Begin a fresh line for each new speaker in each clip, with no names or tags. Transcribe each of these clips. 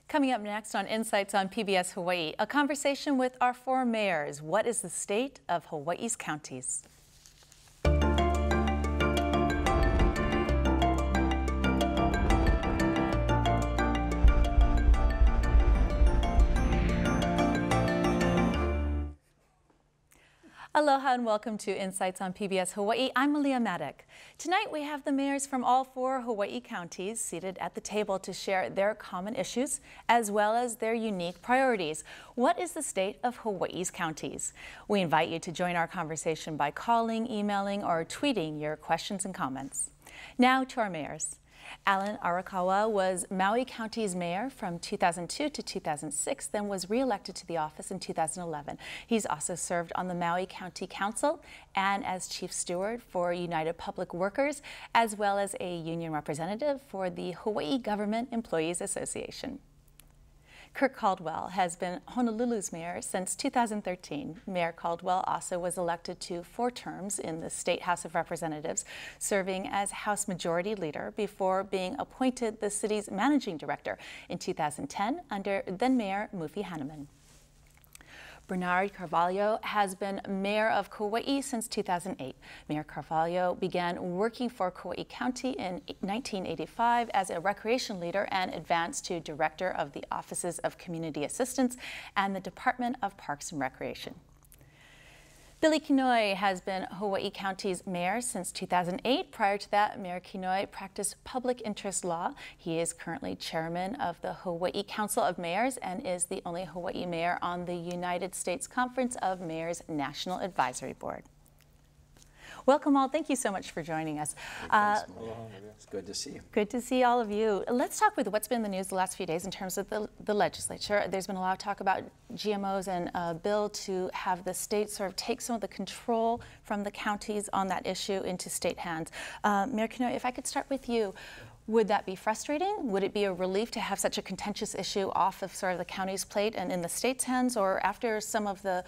Coming up next on Insights on PBS Hawaii, a conversation with our four mayors. What is the state of Hawaii's counties? Aloha and welcome to Insights on PBS Hawaii. I'm Malia Maddock. Tonight we have the mayors from all four Hawaii counties seated at the table to share their common issues as well as their unique priorities. What is the state of Hawaii's counties? We invite you to join our conversation by calling, emailing, or tweeting your questions and comments. Now to our mayors. Alan Arakawa was Maui County's mayor from 2002 to 2006, then was re-elected to the office in 2011. He's also served on the Maui County Council and as chief steward for United Public Workers, as well as a union representative for the Hawaii Government Employees Association. Kirk Caldwell has been Honolulu's mayor since 2013. Mayor Caldwell also was elected to 4 terms in the State House of Representatives, serving as House Majority Leader before being appointed the city's managing director in 2010 under then-Mayor Mufi Hanneman. Bernard Carvalho has been mayor of Kauai since 2008. Mayor Carvalho began working for Kauai County in 1985 as a recreation leader and advanced to director of the Offices of Community Assistance and the Department of Parks and Recreation. Billy Kenoi has been Hawaii County's mayor since 2008. Prior to that, Mayor Kenoi practiced public interest law. He is currently chairman of the Hawaii Council of Mayors and is the only Hawaii mayor on the United States Conference of Mayors National Advisory Board. Welcome all. Thank you so much for joining us.
It's good to see you.
Good to see all of you. Let's talk with what's been in the news the last few days in terms of the legislature. There's been a lot of talk about GMOs and a bill to have the state sort of take some of the control from the counties on that issue into state hands. Mayor Kenoi, if I could start with you. Would that be frustrating? Would it be a relief to have such a contentious issue off of sort of the county's plate and in the state's hands? Or after some of the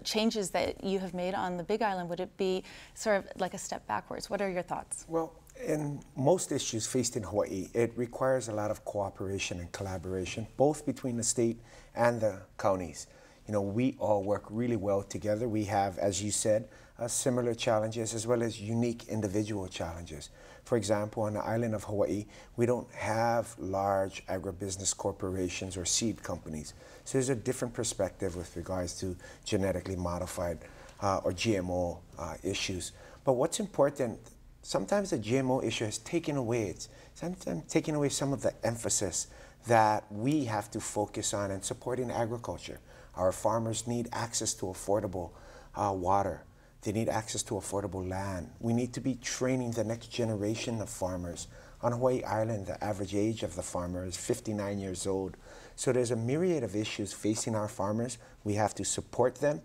changes that you have made on the Big Island, would it be sort of like a step backwards? What are your thoughts?
Well, in most issues faced in Hawaii, it requires a lot of cooperation and collaboration, both between the state and the counties. You know, we all work really well together. We have, as you said, similar challenges as well as unique individual challenges. For example, on the island of Hawaii, we don't have large agribusiness corporations or seed companies. So there's a different perspective with regards to genetically modified or GMO issues. But what's important, sometimes the GMO issue has taken away, sometimes taken away some of the emphasis that we have to focus on in supporting agriculture. Our farmers need access to affordable water. They need access to affordable land. We need to be training the next generation of farmers. On Hawaii Island, the average age of the farmer is 59 years old. So there's a myriad of issues facing our farmers. We have to support them.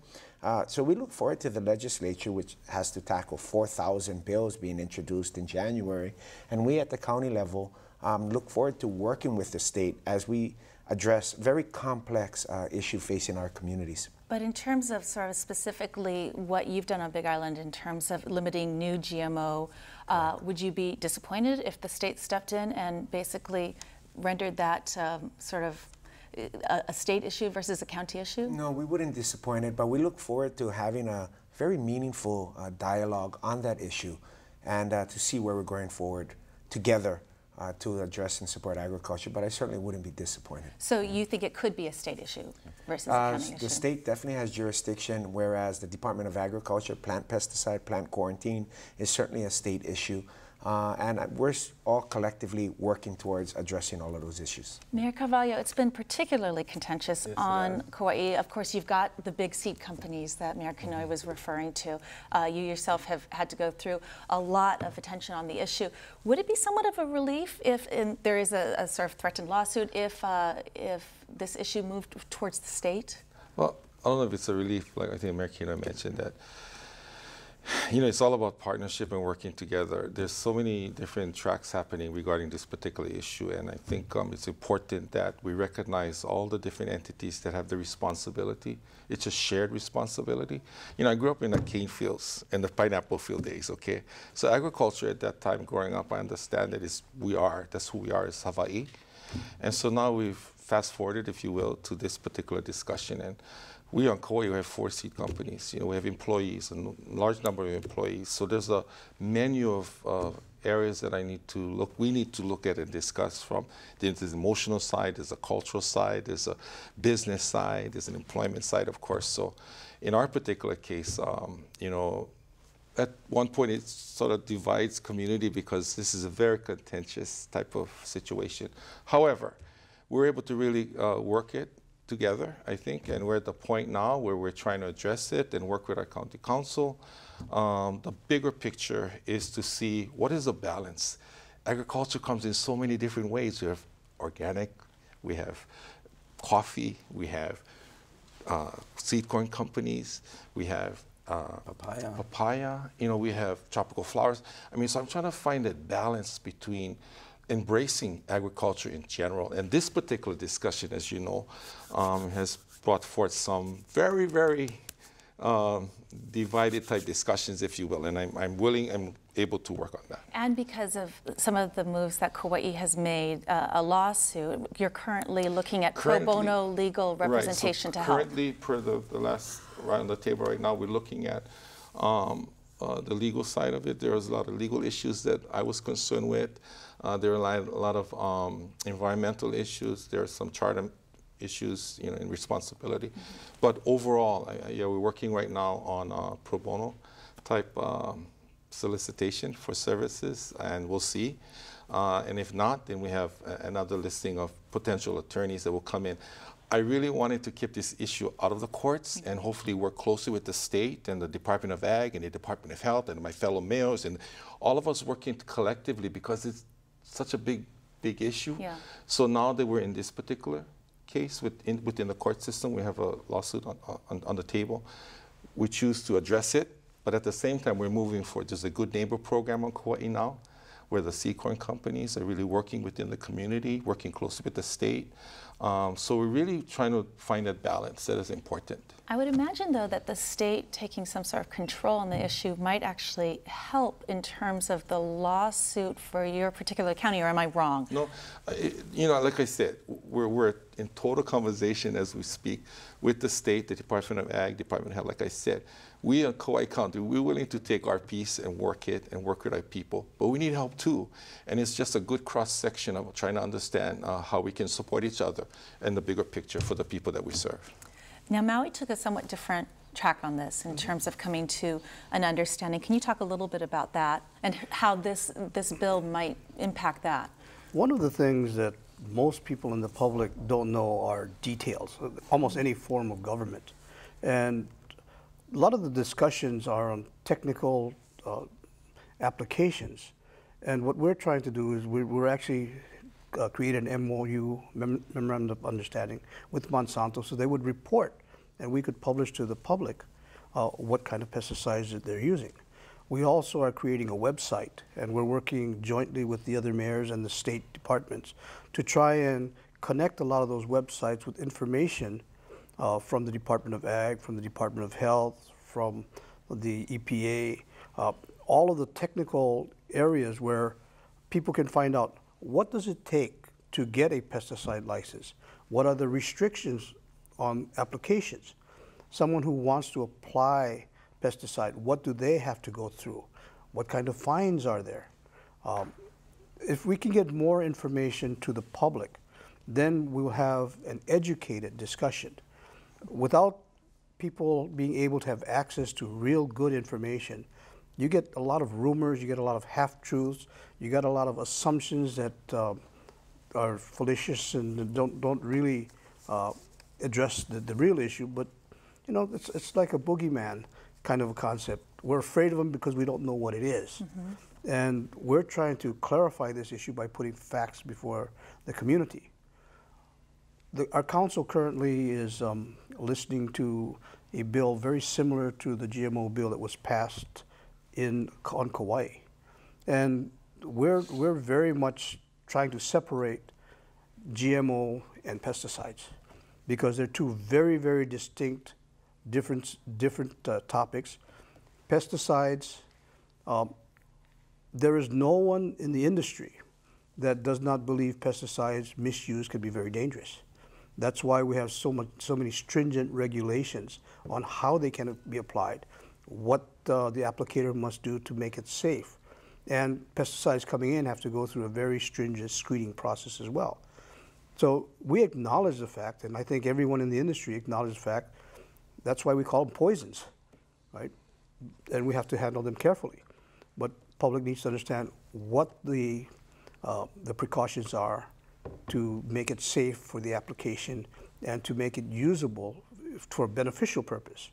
So we look forward to the legislature, which has to tackle 4,000 bills being introduced in January. And we at the county level look forward to working with the state as we address very complex issue facing our communities.
But in terms of sort of specifically what you've done on Big Island in terms of limiting new GMO, would you be disappointed if the state stepped in and basically rendered that sort of a state issue versus a county issue? No,
we wouldn't be disappointed, but we look forward to having a very meaningful dialogue on that issue and to see where we're going forward together. To address and support agriculture, but I certainly wouldn't be disappointed.
So you think it could be a state issue versus a county issue?
The state definitely has jurisdiction, whereas the Department of Agriculture, plant pesticide, plant quarantine is certainly a state issue. And we're all collectively working towards addressing all of those issues.
Mayor Carvalho, it's been particularly contentious on Kauai. Of course, you've got the big seed companies that Mayor Kenoi was referring to. You yourself have had to go through a lot of attention on the issue. Would it be somewhat of a relief if there is a sort of threatened lawsuit if this issue moved towards the state?
Well, I don't know if it's a relief, like I think Mayor Kenoi mentioned that. You know, it's all about partnership and working together. There's so many different tracks happening regarding this particular issue, and I think it's important that we recognize all the different entities that have the responsibility. It's a shared responsibility. You know, I grew up in the cane fields and the pineapple field days, okay? So agriculture at that time growing up, I understand that that's who we are as Hawaii. And so now we've fast forwarded, if you will, to this particular discussion. And we on Kauai, we have 4 seed companies. You know, we have employees, a large number of employees. So there's a menu of areas that we need to look at and discuss from. There's the emotional side, there's a cultural side, there's a business side, there's an employment side, of course. So in our particular case, you know, at one point it sort of divides community because this is a very contentious type of situation. However, we're able to really work it together, I think, and we're at the point now where we're trying to address it and work with our county council. The bigger picture is to see what is the balance. Agriculture comes in so many different ways. We have organic, we have coffee, we have seed corn companies, we have papaya, you know, we have tropical flowers. I mean, so I'm trying to find that balance between embracing agriculture in general. And this particular discussion, as you know, has brought forth some very, very divided type discussions, if you will. And I'm able to work on that.
And because of some of the moves that Kauai has made, a lawsuit, you're currently looking at pro bono legal representation to help.
Currently, per the last right on the table right now, we're looking at the legal side of it. There was a lot of legal issues that I was concerned with. There are a lot of environmental issues. There are some charter issues, you know, in responsibility. But overall, yeah, we're working right now on pro bono type solicitation for services, and we'll see. And if not, then we have another listing of potential attorneys that will come in. I really wanted to keep this issue out of the courts and hopefully work closely with the state and the Department of Ag and the Department of Health and my fellow mayors and all of us working collectively because it's such a big issue. Yeah. So now that we're in this particular case within the court system, we have a lawsuit on the table. We choose to address it, but at the same time, we're moving forward. There's a Good Neighbor program on Kauai now, where the seed corn companies are really working within the community, working closely with the state. So we're really trying to find that balance that is important.
I would imagine, though, that the state taking some sort of control on the issue might actually help in terms of the lawsuit for your particular county, or am I wrong?
No, you know, like I said, we're in total conversation as we speak with the state, the Department of Ag, Department of Health. Like I said, we in Kauai County, we're willing to take our piece and work it and work with our people, but we need help too. And it's just a good cross-section of trying to understand how we can support each other and the bigger picture for the people that we serve.
Now, Maui took a somewhat different track on this in terms of coming to an understanding. Can you talk a little bit about that and how this bill might impact that?
One of the things that most people in the public don't know are details, almost any form of government. And a lot of the discussions are on technical applications. And what we're trying to do is we're actually create an MOU, Memorandum of Understanding, with Monsanto, so they would report and we could publish to the public what kind of pesticides that they're using. We also are creating a website, and we're working jointly with the other mayors and the state departments to try and connect a lot of those websites with information from the Department of Ag, from the Department of Health, from the EPA, all of the technical areas where people can find out what does it take to get a pesticide license? What are the restrictions on applications? Someone who wants to apply pesticide, what do they have to go through? What kind of fines are there? If we can get more information to the public, then we'll have an educated discussion. Without people being able to have access to real good information, you get a lot of rumors, you get a lot of half-truths, you get a lot of assumptions that are fallacious and don't really address the real issue. But you know, it's like a boogeyman kind of a concept. We're afraid of them because we don't know what it is. Mm-hmm. And we're trying to clarify this issue by putting facts before the community. Our council currently is listening to a bill very similar to the GMO bill that was passed on Kauai. And we're very much trying to separate GMO and pesticides because they're two very, very distinct, different topics. Pesticides, there is no one in the industry that does not believe pesticides misuse can be very dangerous. That's why we have so many stringent regulations on how they can be applied, what the applicator must do to make it safe. And pesticides coming in have to go through a very stringent screening process as well. So we acknowledge the fact, and I think everyone in the industry acknowledges the fact, that's why we call them poisons, right? And we have to handle them carefully. But public needs to understand what the precautions are to make it safe for the application and to make it usable for a beneficial purpose.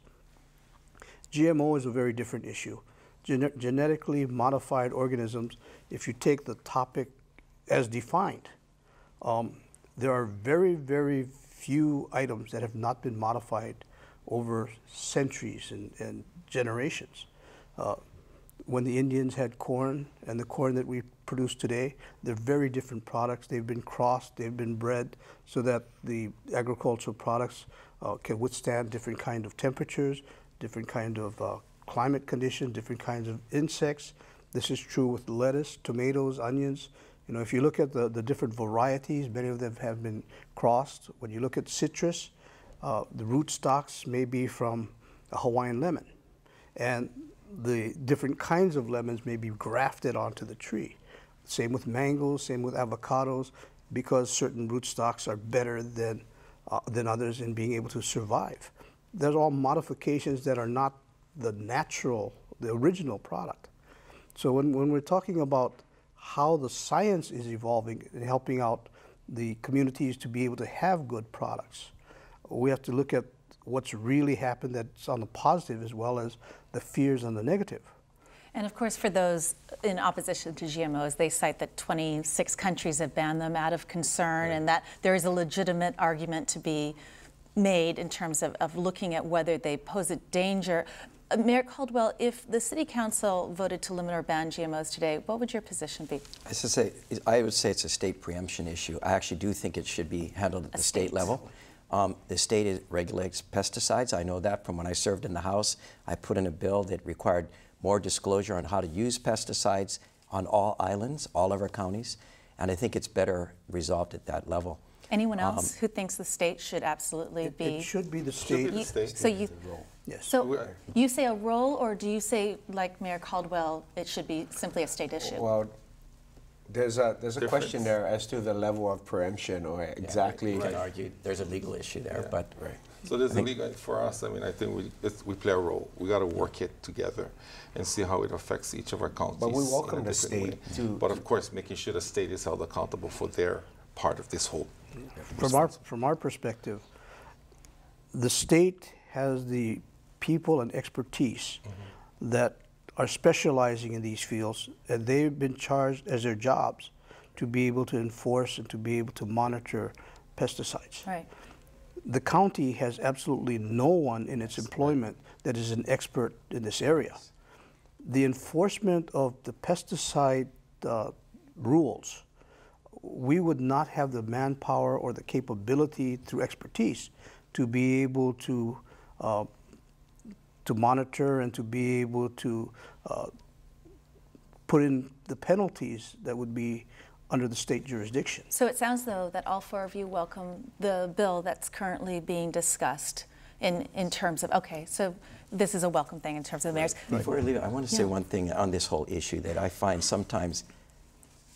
GMO is a very different issue. Genetically modified organisms, if you take the topic as defined, there are very, very few items that have not been modified over centuries and generations. When the Indians had corn and the corn that we produce today, they're very different products. They've been crossed, they've been bred so that the agricultural products can withstand different kind of temperatures, different kind of climate conditions, different kinds of insects. This is true with lettuce, tomatoes, onions. You know, if you look at the different varieties, many of them have been crossed. When you look at citrus, the root stocks may be from a Hawaiian lemon. And the different kinds of lemons may be grafted onto the tree. Same with mangoes, same with avocados, because certain rootstocks are better than others in being able to survive. Those are all modifications that are not the natural, the original product. So when we're talking about how the science is evolving and helping out the communities to be able to have good products, we have to look at what's really happened that's on the positive as well as the fears on the negative.
And of course, for those in opposition to GMOs, they cite that 26 countries have banned them out of concern, and that there is a legitimate argument to be made in terms of looking at whether they pose a danger. Mayor Caldwell, if the City Council voted to limit or ban GMOs today, what would your position be?
I would say it's a state preemption issue. I actually do think it should be handled at the state level. The state regulates pesticides. I know that from when I served in the House. I put in a bill that required more disclosure on how to use pesticides on all islands, all of our counties, and I think it's better resolved at that level.
Anyone else who thinks the state should absolutely be?
It should be the state.
So you,
yes.
So you say a role, or do you say, like Mayor Caldwell, it should be simply a state issue?
Well, there's a question there as to the level of preemption, or exactly.
You can argue there's a legal issue there, but
so there's a legal for us. I mean, I think we play a role. We got to work it together and see how it affects each of our counties.
But we welcome the state to.
But of course, making sure the state is held accountable for their part of this whole.
From our perspective, the state has the people and expertise that are specializing in these fields, and they've been charged as their jobs to be able to enforce and to be able to monitor pesticides.
Right.
The county has absolutely no one in its employment that is an expert in this area. The enforcement of the pesticide rules, we would not have the manpower or the capability through expertise to be able to monitor and to be able to put in the penalties that would be under the state jurisdiction.
So it sounds, though, that all four of you welcome the bill that's currently being discussed in terms of, okay, so this is a welcome thing in terms of the mayors.
Before I leave, I want to say one thing on this whole issue that I find sometimes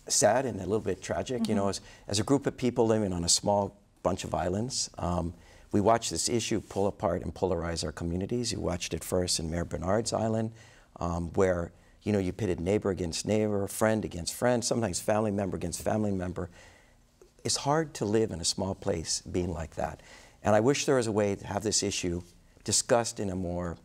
sad and a little bit tragic. You know, as a group of people living on a small bunch of islands, we watched this issue pull apart and polarize our communities. You watched it first in Mayor Bernard's Island, where you pitted neighbor against neighbor, friend against friend, sometimes family member against family member. It's hard to live in a small place being like that. And I wish there was a way to have this issue discussed in a more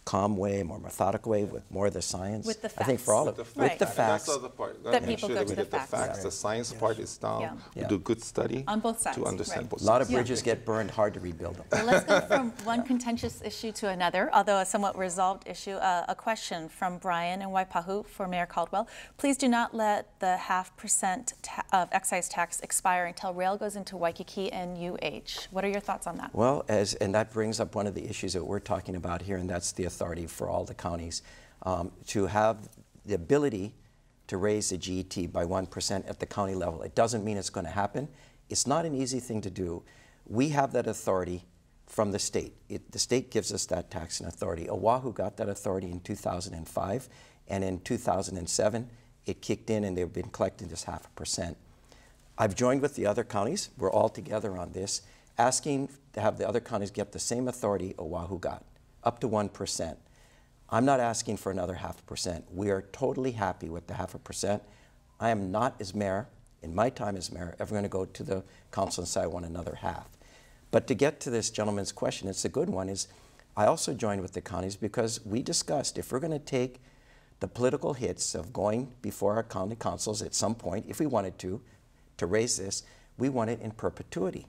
calm way, more methodical way, with more of the science.
With the facts.
I think for all of it. With the facts.
That's the other part.
That
Make
people
sure
go
that we
to the
get the
facts.
facts. The science part is down. We do good study
On both sides.
to understand both
A
sides.
lot of bridges get burned, hard to rebuild them.
Well, let's go from one contentious issue to another, although a somewhat resolved issue. A question from Brian in Waipahu for Mayor Caldwell. Please do not let the 0.5% of excise tax expire until rail goes into Waikiki and UH. What are your thoughts on that?
Well, and that brings up one of the issues that we're talking about here, and that's the authority for all the counties to have the ability to raise the GET by 1% at the county level. It doesn't mean it's going to happen. It's not an easy thing to do. We have that authority from the state. The state gives us that taxing authority. Oahu got that authority in 2005, and in 2007, it kicked in and they've been collecting this 0.5%. I've joined with the other counties. We're all together on this, asking to have the other counties get the same authority Oahu got, up to 1%. I'm not asking for another 0.5%. We are totally happy with the 0.5%. I am not, as mayor, in my time as mayor, ever going to go to the council and say I want another 0.5. But to get to this gentleman's question, it's a good one, is I also joined with the counties because we discussed if we're going to take the political hits of going before our county councils at some point, if we wanted to raise this, we want it in perpetuity,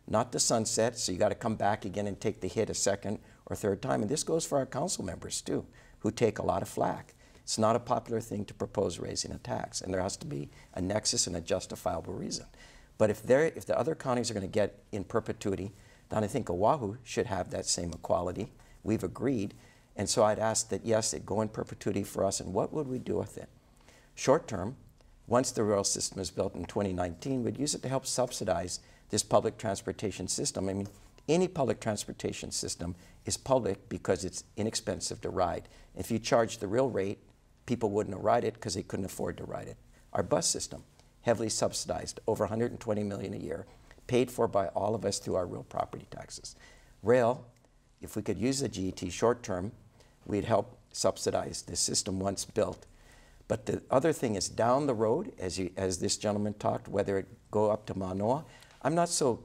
not the sunset, so you got to come back again and take the hit a second or third time. And this goes for our council members too, who take a lot of flack. It's not a popular thing to propose raising a tax, and there has to be a nexus and a justifiable reason. But if the other counties are going to get in perpetuity, then I think Oahu should have that same equality. We've agreed. And so I'd ask that, yes, it go in perpetuity for us, and what would we do with it? Short term, once the rail system is built in 2019, we'd use it to help subsidize this public transportation system. I mean, any public transportation system is public because it's inexpensive to ride. If you charge the real rate, people wouldn't ride it because they couldn't afford to ride it. Our bus system, heavily subsidized, over $120 million a year, paid for by all of us through our real property taxes. Rail, if we could use the GET short term, we'd help subsidize this system once built. But the other thing is down the road, as this gentleman talked, whether it go up to Manoa, I'm not so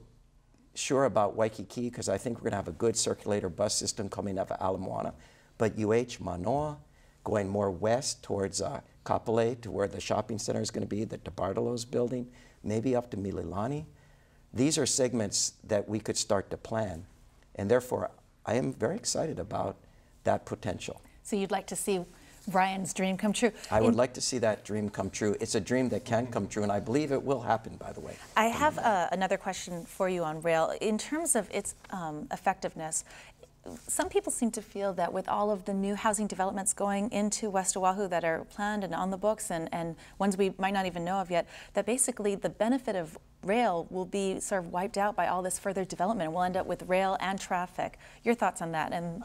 sure about Waikiki because I think we're going to have a good circulator bus system coming up at Ala Moana. But Manoa, going more west towards Kapolei, to where the shopping center is going to be, the DeBartolo's building, maybe up to Mililani. These are segments that we could start to plan. And therefore, I am very excited about that potential.
So you'd like to see Brian's dream come true?
I would like to see that dream come true. It's a dream that can come true, and I believe it will happen, by the way.
I have another question for you on rail. In terms of its effectiveness, some people seem to feel that with all of the new housing developments going into West Oahu that are planned and on the books and ones we might not even know of yet, that basically the benefit of rail will be sort of wiped out by all this further development. We'll end up with rail and traffic. Your thoughts on that? And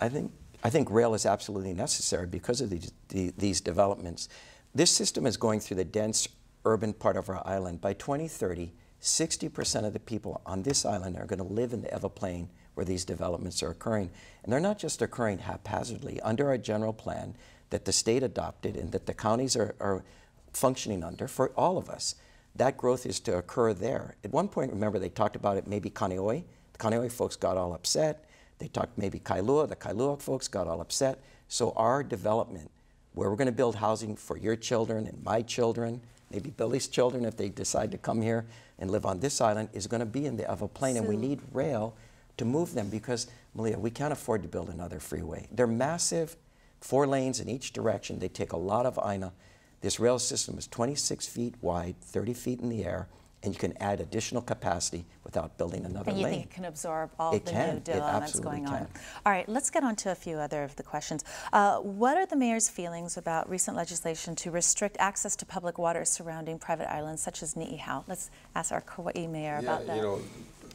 I think rail is absolutely necessary because of these developments. This system is going through the dense urban part of our island. By 2030, 60% of the people on this island are going to live in the Everplain where these developments are occurring. And they're not just occurring haphazardly. Under our general plan that the state adopted and that the counties are functioning under for all of us, that growth is to occur there. At one point, remember, they talked about it maybe Kenoi. The Kenoi folks got all upset. They talked maybe Kailua. The Kailua folks got all upset. So our development, where we're going to build housing for your children and my children, maybe Billy's children if they decide to come here and live on this island, is going to be in the Everplain. And we need rail to move them because, Malia, we can't afford to build another freeway. They're massive, 4 lanes in each direction. They take a lot of INA. This rail system is 26 feet wide, 30 feet in the air, and you can add additional capacity without building another lane.
And you think it can absorb all the new developments going on? All right, let's get on to a few other of the questions. What are the mayor's feelings about recent legislation to restrict access to public water surrounding private islands such as Ni'ihau? Let's ask our Kauai mayor about that.
You know,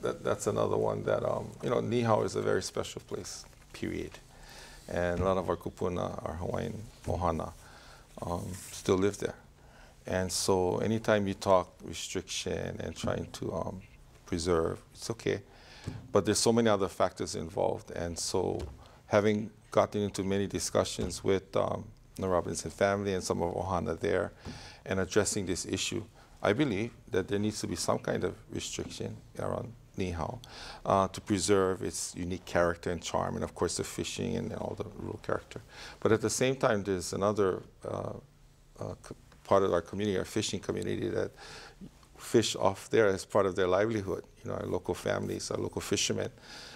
that's another one that, you know, Ni'ihau is a very special place, period. And a lot of our kupuna, our Hawaiian ohana, still live there. And so anytime you talk restriction and trying to preserve, it's okay. But there's so many other factors involved. And so having gotten into many discussions with the Robinson family and some of ohana there and addressing this issue, I believe that there needs to be some kind of restriction around Ni'ihau to preserve its unique character and charm, and of course the fishing and all the rural character. But at the same time, there's another part of our community, our fishing community, that fish off there as part of their livelihood. You know, our local families, our local fishermen.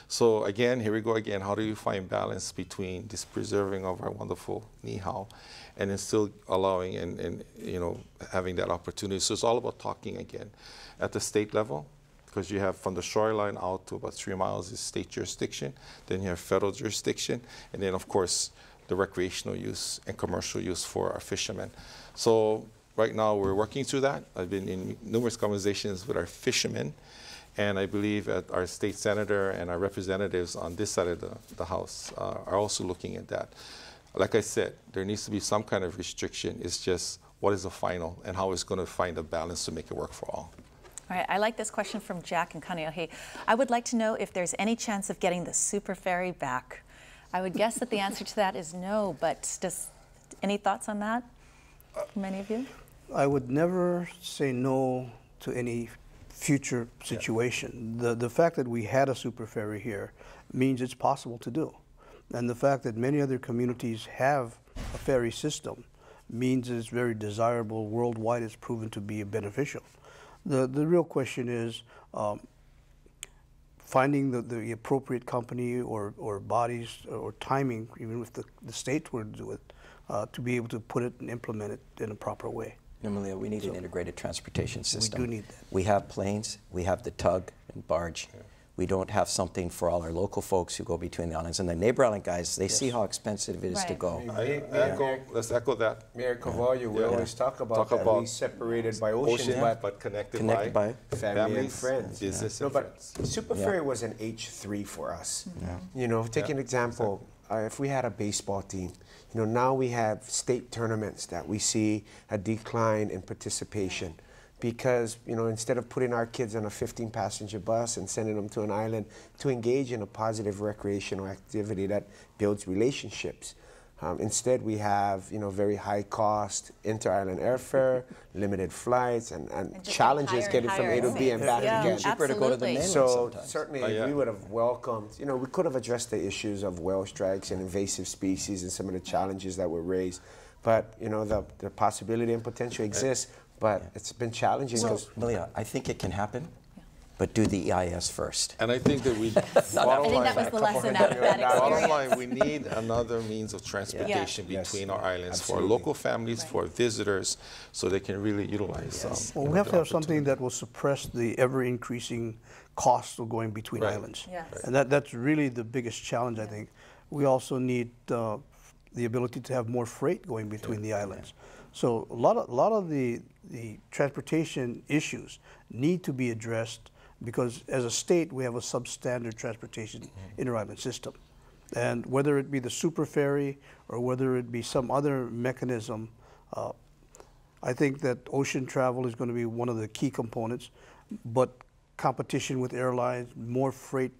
So again, here we go again. How do you find balance between this preserving of our wonderful Ni'ihau and then still allowing and you know, having that opportunity? So it's all about talking again at the state level, because you have from the shoreline out to about 3 miles is state jurisdiction, then you have federal jurisdiction, and then of course the recreational use and commercial use for our fishermen. So right now we're working through that. I've been in numerous conversations with our fishermen, and I believe that our state senator and our representatives on this side of the House are also looking at that. Like I said, there needs to be some kind of restriction. It's just what is the final and how it's going to find a balance to make it work for all.
All right, I like this question from Jack in Kenoi. I would like to know if there's any chance of getting the super ferry back. I would guess that the answer to that is no, but any thoughts on that from any of you?
I would never say no to any future situation. The fact that we had a super ferry here means it's possible to do. And the fact that many other communities have a ferry system means it's very desirable. Worldwide, it's proven to be beneficial. The real question is finding the appropriate company or bodies or timing, even if the state were to do it, to be able to put it and implement it in a proper way.
Malia, we need an integrated transportation system.
We do need that.
We have planes, we have the tug and barge.
Yeah.
We don't have something for all our local folks who go between the islands. And the neighbor island guys, they
Yes.
see how expensive it is to
Right.
go.
Let's echo that.
Mayor Carvalho, we always talk about that. We separated by ocean,
but connected,
Connected by
family and
families,
friends.
business
No,
and
but
friends.
Super
Yeah.
Ferry was an H3 for us.
Yeah.
You know, take an example. If we had a baseball team, you know, now we have state tournaments that we see a decline in participation because, you know, instead of putting our kids on a 15-passenger bus and sending them to an island to engage in a positive recreational activity that builds relationships, instead we have, you know, very high cost inter-island airfare, limited flights, and
just
challenges
higher
getting
and
from A to
higher
B and back
expenses.
again.
Yeah,
Cheaper to go to the
absolutely.
mainland
So
sometimes.
certainly
yeah.
we would have welcomed, you know, we could have addressed the issues of whale strikes and invasive species and some of the challenges that were raised. But, you know, the possibility and potential exists, but it's been challenging.
So,
'cause
Malia, I think it can happen, but do the EIS first.
And I think that we,
I think that was the lesson out of that
bottom
experience.
line, we need another means of transportation
Yes.
between our islands
Absolutely.
for local families, for visitors, so they can really utilize
Well, we have to have something that will suppress the ever-increasing cost of going between
Right.
islands.
Yes.
And that's really the biggest challenge, I think. We also need the ability to have more freight going between the islands. So a lot of the transportation issues need to be addressed because as a state, we have a substandard transportation inter-island system. And whether it be the super ferry or whether it be some other mechanism, I think that ocean travel is going to be one of the key components, but competition with airlines, more freight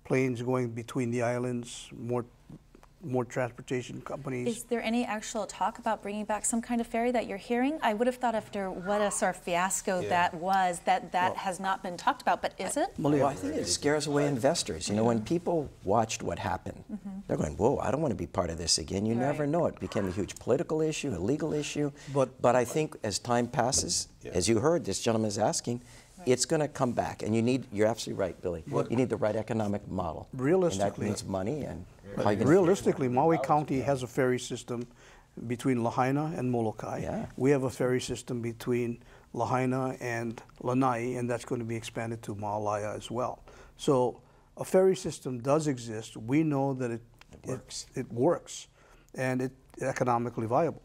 planes going between the islands, more transportation companies.
Is there any actual talk about bringing back some kind of ferry that you're hearing? I would have thought after what a sort of fiasco that was, that has not been talked about, but is it?
Well, I think it scares away investors. You know, when people watched what happened, they're going, whoa, I don't want to be part of this again. You never
Right.
know. It became a huge political issue, a legal issue.
But
I think as time passes, as you heard, this gentleman is asking, it's going to come back. And you're absolutely right, Billy. You need the right economic model.
Realistically-
And that means money and how you
Realistically, Maui County has a ferry system between Lahaina and Molokai.
Yeah.
We have a ferry system between Lahaina and Lanai, and that's going to be expanded to Maalaea as well. So a ferry system does exist. We know that it works, and it's economically viable.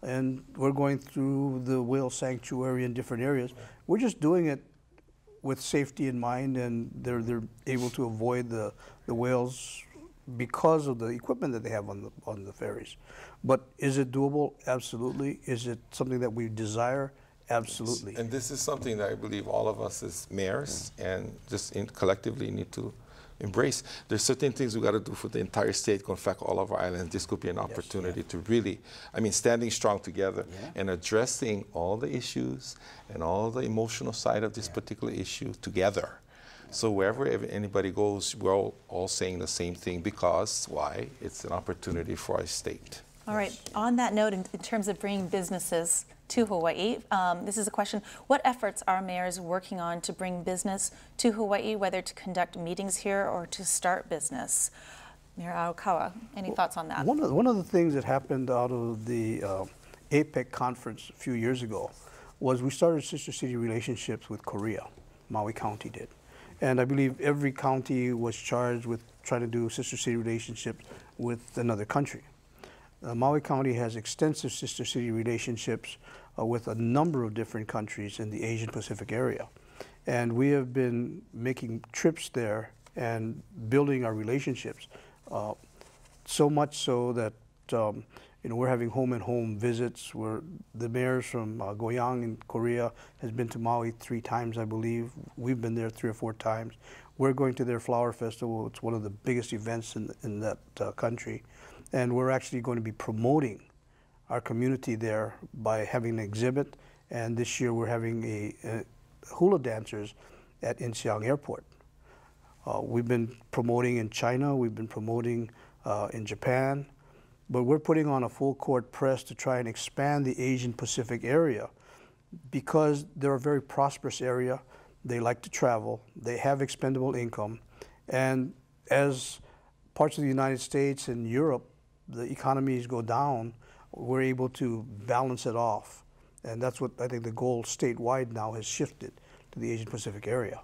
And we're going through the whale sanctuary in different areas. We're just doing it with safety in mind, and they're able to avoid the whales because of the equipment that they have on the ferries. But is it doable? Absolutely. Is it something that we desire? Absolutely.
And this is something that I believe all of us as mayors and just collectively need to embrace. There's certain things we got to do for the entire state, going to affect all of our islands. This could be an opportunity to really, I mean, standing strong together and addressing all the issues and all the emotional side of this particular issue together. So wherever anybody goes, we're all saying the same thing because, why? It's an opportunity for our state.
All right. On that note, in terms of bringing businesses to Hawaii, this is a question. What efforts are mayors working on to bring business to Hawaii, whether to conduct meetings here or to start business? Mayor Arakawa, any thoughts on that?
One of the things that happened out of the APEC conference a few years ago was we started sister city relationships with Korea. Maui County did. And I believe every county was charged with trying to do sister city relationships with another country. Maui County has extensive sister city relationships with a number of different countries in the Asian Pacific area. And we have been making trips there and building our relationships, so much so that we're having home-and-home visits where the mayors from Goyang in Korea has been to Maui 3 times, I believe. We've been there 3 or 4 times. We're going to their flower festival. It's one of the biggest events in that country. And we're actually going to be promoting our community there by having an exhibit. And this year we're having a hula dancers at Incheon Airport. We've been promoting in China. We've been promoting in Japan. But we're putting on a full court press to try and expand the Asian Pacific area because they're a very prosperous area. They like to travel. They have expendable income. And as parts of the United States and Europe, the economies go down, we're able to balance it off. And that's what I think the goal statewide now has shifted to the Asian Pacific area.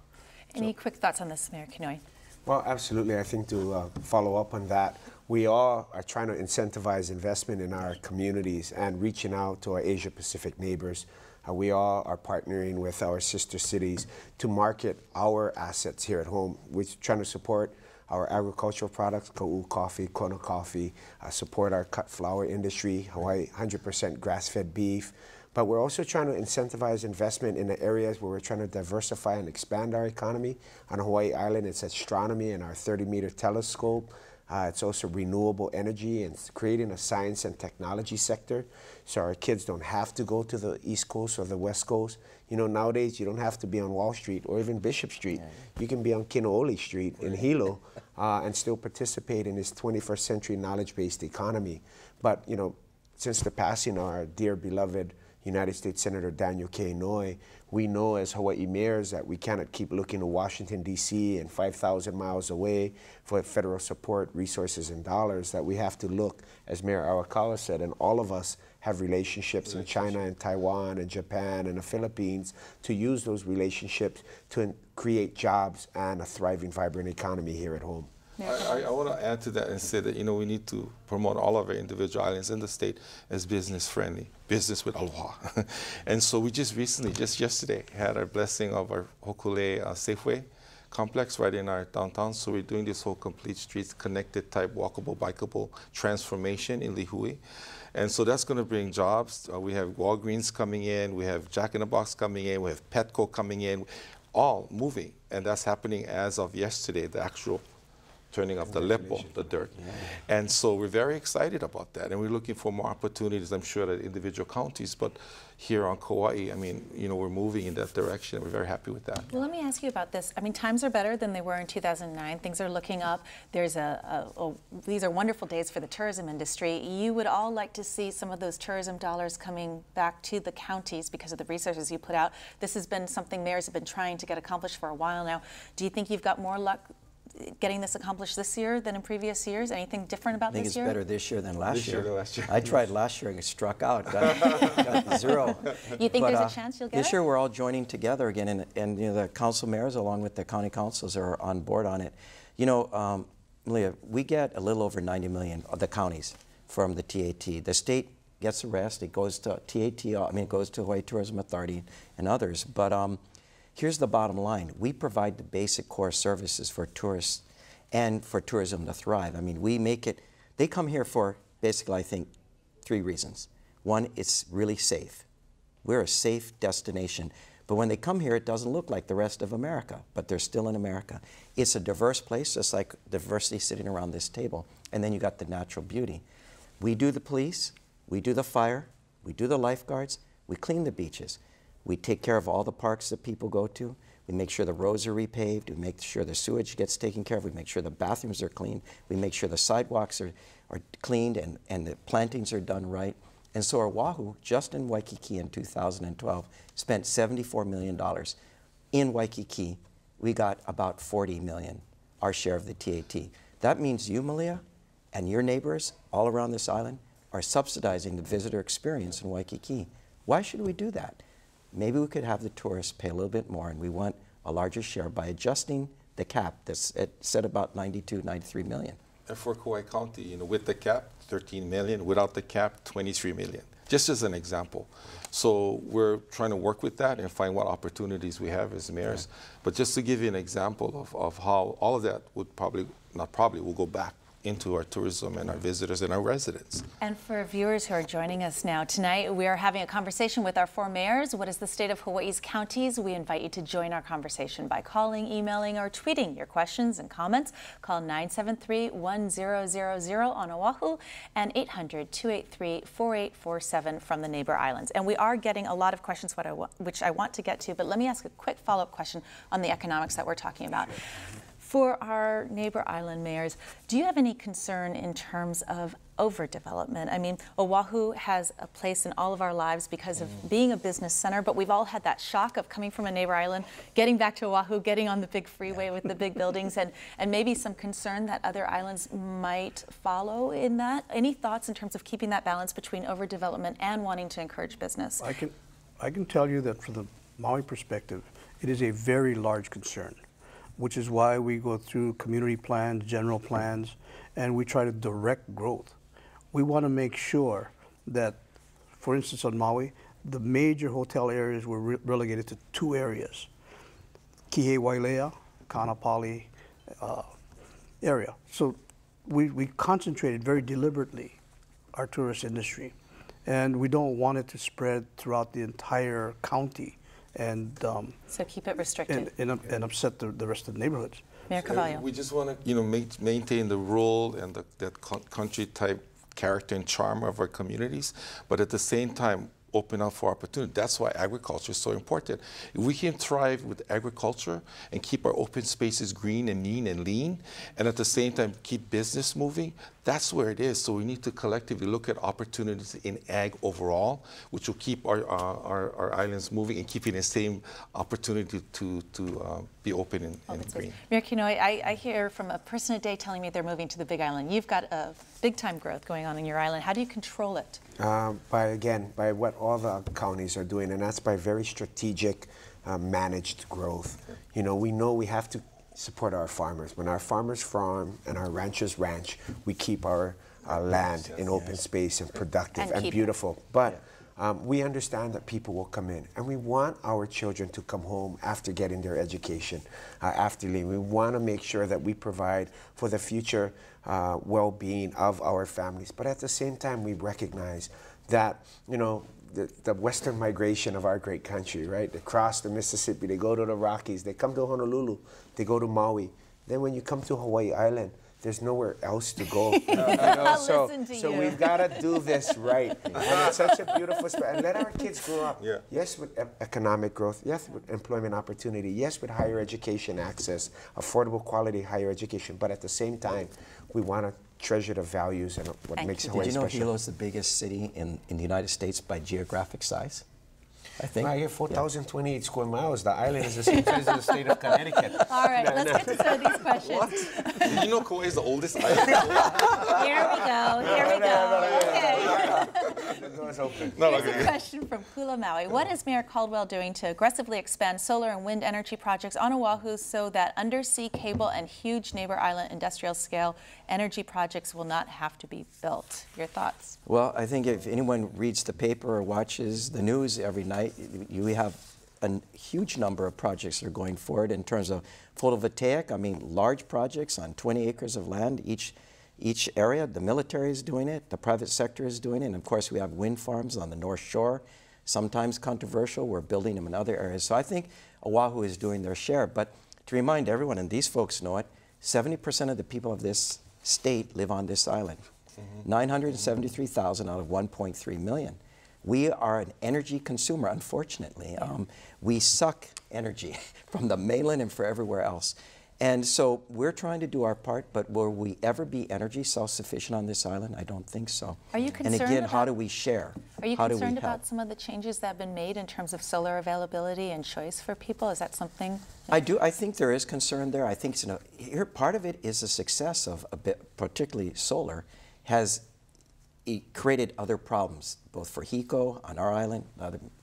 Any quick thoughts on this, Mayor Kenoi?
Well, absolutely. I think to follow up on that, we all are trying to incentivize investment in our communities and reaching out to our Asia Pacific neighbors. We all are partnering with our sister cities to market our assets here at home. We're trying to support our agricultural products, Ka'u coffee, Kona coffee, support our cut flower industry, Hawaii 100% grass-fed beef. But we're also trying to incentivize investment in the areas where we're trying to diversify and expand our economy. On Hawaii Island, it's astronomy and our 30-meter telescope. It's also renewable energy and creating a science and technology sector so our kids don't have to go to the East Coast or the West Coast. You know, nowadays you don't have to be on Wall Street or even Bishop Street. You can be on Kenoi Street in Hilo and still participate in this 21st century knowledge-based economy. But, you know, since the passing of our dear beloved United States Senator Daniel Kenoi, we know as Hawaii mayors that we cannot keep looking to Washington, D.C. and 5,000 miles away for federal support, resources, and dollars, that we have to look, as Mayor Arakawa said, and all of us have relationships in China and Taiwan and Japan and the Philippines, to use those relationships to create jobs and a thriving, vibrant economy here at home.
I want to add to that and say that, you know, we need to promote all of our individual islands in the state as business friendly, business with aloha. And so we just recently, just yesterday, had our blessing of our Hokule Safeway complex right in our downtown. So we're doing this whole complete streets connected type walkable, bikeable transformation in Lihui. And so that's going to bring jobs. We have Walgreens coming in, we have Jack in the Box coming in, we have Petco coming in, all moving. And that's happening as of yesterday, the actual turning of the lepo, the dirt. Yeah. And so we're very excited about that. And we're looking for more opportunities, I'm sure, at individual counties. But here on Kauai, I mean, you know, we're moving in that direction. We're very happy with that.
Well, let me ask you about this. I mean, times are better than they were in 2009. Things are looking up. There's these are wonderful days for the tourism industry. You would all like to see some of those tourism dollars coming back to the counties because of the resources you put out. This has been something mayors have been trying to get accomplished for a while now. Do you think you've got more luck getting this accomplished this year than in previous years? Anything different about this year?
I think it's better this year than last year.
Last year.
I tried last year and struck out, got 0.
You think there's a chance you'll get
this year we're all joining together again, and you know, the council mayors along with the county councils are on board on it. You know, Malia, we get a little over 90 million of the counties from the TAT. The state gets the rest. It goes to TAT, I mean, it goes to Hawaii Tourism Authority and others. But here's the bottom line. We provide the basic core services for tourists and for tourism to thrive. I mean, we make it, they come here for basically, I think, 3 reasons. One, it's really safe. We're a safe destination. But when they come here, it doesn't look like the rest of America, but they're still in America. It's a diverse place, just like diversity sitting around this table. And then you got the natural beauty. We do the police, we do the fire, we do the lifeguards, we clean the beaches. We take care of all the parks that people go to. We make sure the roads are repaved. We make sure the sewage gets taken care of. We make sure the bathrooms are clean. We make sure the sidewalks are cleaned and the plantings are done right. And so Oahu, just in Waikiki in 2012, spent $74 million. In Waikiki, we got about $40 million, our share of the TAT. That means you, Malia, and your neighbors all around this island are subsidizing the visitor experience in Waikiki. Why should we do that? Maybe we could have the tourists pay a little bit more, and we want a larger share by adjusting the cap that's set about 92, 93 million.
And for Kauai County, you know, with the cap, 13 million, without the cap, 23 million, just as an example. So we're trying to work with that and find what opportunities we have as mayors. Yeah. But just to give you an example of how all of that would will go back into our tourism and our visitors and our residents.
And for viewers who are joining us now tonight, we are having a conversation with our 4 mayors. What is the state of Hawaii's counties? We invite you to join our conversation by calling, emailing, or tweeting your questions and comments. Call 973-1000 on Oahu and 800-283-4847 from the neighbor islands. And we are getting a lot of questions which I want to get to, but let me ask a quick follow-up question on the economics that we're talking about. For our neighbor island mayors, do you have any concern in terms of overdevelopment? I mean, Oahu has a place in all of our lives because of being a business center, but we've all had that shock of coming from a neighbor island, getting back to Oahu, getting on the big freeway with the big buildings, and maybe some concern that other islands might follow in that. Any thoughts in terms of keeping that balance between overdevelopment and wanting to encourage business?
I can tell you that from the Maui perspective, it is a very large concern, which is why we go through community plans, general plans, and we try to direct growth. We want to make sure that, for instance, on Maui, the major hotel areas were relegated to 2 areas, Kihei Wailea, Kanapali area. So we concentrated very deliberately our tourist industry, and we don't want it to spread throughout the entire county and
so keep it restricted
and upset the rest of the neighborhoods.
Mayor Carvalho.
We just want to, you know, maintain the rural and that country type character and charm of our communities, but at the same time open up for opportunity. That's why agriculture is so important. If we can thrive with agriculture and keep our open spaces green and mean and lean, and at the same time keep business moving, that's where it is. So we need to collectively look at opportunities in ag overall, which will keep our islands moving and keeping the same opportunity to be open and green.
Mayor Kenoi, I hear from a person a day telling me they're moving to the Big Island. You've got a big time growth going on in your island. How do you control it?
By what all the counties are doing, and that's by very strategic, managed growth. You know we have to support our farmers. When our farmers farm and our ranchers ranch, we keep our land in open space and productive and beautiful. But we understand that people will come in, and we want our children to come home after getting their education, after leaving. We want to make sure that we provide for the future well-being of our families. But at the same time, we recognize that, you know, the western migration of our great country, right? They cross the Mississippi, they go to the Rockies, they come to Honolulu, they go to Maui. Then when you come to Hawaii Island, there's nowhere else to go. So we've got to do this right. And it's such a beautiful spot. And let our kids grow up. Yeah. Yes, with economic growth. Yes, with employment opportunity. Yes, with higher education access, affordable quality higher education. But at the same time, we want to treasure the values and what makes Hawaii special.
Did you know Hilo is the biggest city in the United States by geographic size? I think.
I hear 4,028 square miles. The island is the same size as the state of Connecticut.
All right, let's get to some of these questions.
Did you know Kauai is the oldest island?
Here we go. Okay.
The door's open.
Here's a question from Kula Maui. What is Mayor Caldwell doing to aggressively expand solar and wind energy projects on Oahu so that undersea cable and huge neighbor island industrial scale energy projects will not have to be built? Your thoughts?
Well, I think if anyone reads the paper or watches the news every night, you have a huge number of projects that are going forward in terms of photovoltaic. I mean, large projects on 20 acres of land each area. The military is doing it, the private sector is doing it, and of course we have wind farms on the North Shore, sometimes controversial. We're building them in other areas. So I think Oahu is doing their share. But to remind everyone, and these folks know it, 70% of the people of this state live on this island. 973,000 out of 1.3 million. We are an energy consumer, unfortunately. We suck energy from the mainland and for everywhere else. And so we're trying to do our part, but will we ever be energy self-sufficient on this island? I don't think so.
Are you concerned
And again, how do we share?
Are you concerned about some of the changes that have been made in terms of solar availability and choice for people? Is that something?
I do. I think there is concern there. I think here part of it is the success of particularly solar has created other problems, both for HECO on our island,